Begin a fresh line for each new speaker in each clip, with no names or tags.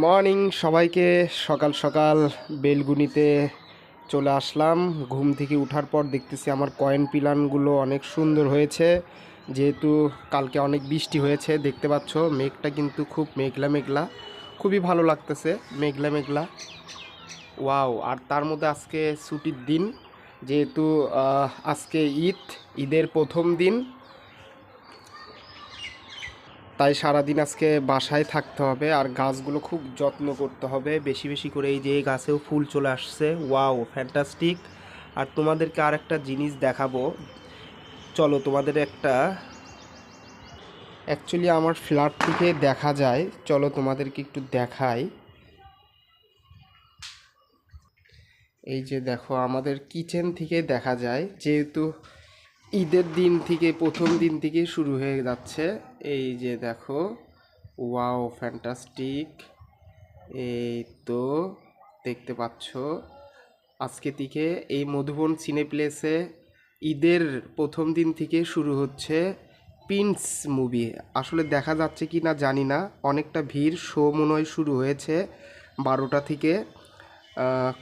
Morning সবাইকে। সকাল সকাল বেলগুনিতে চলে আসলাম। ঘুম থেকে ওঠার পর দেখতেছি আমার কয়েন পিলানগুলো অনেক সুন্দর হয়েছে, যেহেতু কালকে অনেক বৃষ্টি হয়েছে। দেখতে পাচ্ছ মেঘটা কিন্তু খুব মেঘলা মেঘলা, খুবই ভালো লাগতেছে মেঘলা মেঘলা। ওয়াও! আর তার মধ্যে আজকে ছুটির দিন, যেহেতু আজকে ঈদের প্রথম দিন, তাই সারাদিন আজকে বাসায় থাকতে হবে আর গাছগুলো খুব যত্ন করতে হবে বেশি বেশি করে। এই যে এই গাছেও ফুল চলে আসছে, ওয়াও ফ্যান্টাস্টিক। আর তোমাদেরকে আর একটা জিনিস দেখাবো, চলো তোমাদের একটা, অ্যাকচুয়ালি আমার ফ্ল্যাট থেকে দেখা যায়, চলো তোমাদেরকে একটু দেখাই। এই যে দেখো আমাদের কিচেন থেকে দেখা যায়, যেহেতু ঈদের দিন থেকে প্রথম দিন থেকে শুরু হয়ে যাচ্ছে। এই যে দেখো, ওয়াও ফ্যান্টাস্টিক। এই তো দেখতে পাচ্ছ আজকে থেকে এই মধুবন সিনেপ্লেসে ঈদের প্রথম দিন থেকে শুরু হচ্ছে প্রিন্স মুভি। আসলে দেখা যাচ্ছে কি না জানি না, অনেকটা ভিড়। শো মনে হয় শুরু হয়েছে 12টা থেকে।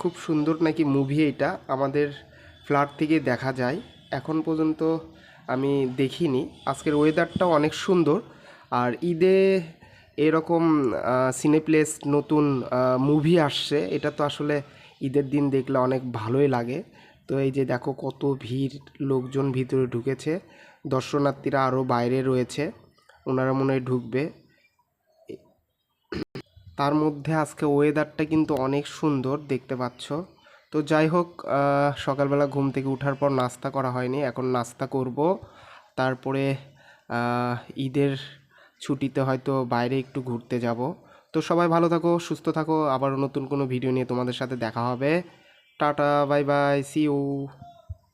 খুব সুন্দর নাকি মুভি এটা, আমাদের ফ্ল্যাট থেকে দেখা যায়। এখন পর্যন্ত আমি দেখিনি। আজকের ওয়েদারটাও অনেক সুন্দর। আর ঈদে এরকম সিনেপ্লেস নতুন মুভি আসছে, এটা তো আসলে ঈদের দিন দেখলে অনেক ভালোই লাগে। তো এই যে দেখো কত ভিড়, লোকজন ভিতরে ঢুকেছে, দর্শনার্থীরা আরও বাইরে রয়েছে, ওনারা মনে হয় ঢুকবে। তার মধ্যে আজকে ওয়েদারটা কিন্তু অনেক সুন্দর দেখতে পাচ্ছ। তো যাই হোক, সকালবেলা ঘুম থেকে ওঠার পর নাস্তা করা হয়নি, এখন নাস্তা করব। তারপরে ঈদের ছুটিতে হয়তো বাইরে একটু ঘুরতে যাব। তো সবাই ভালো থাকো, সুস্থ থাকো, আবার নতুন কোনো ভিডিও নিয়ে তোমাদের সাথে দেখা হবে। Tata, bye bye, see you.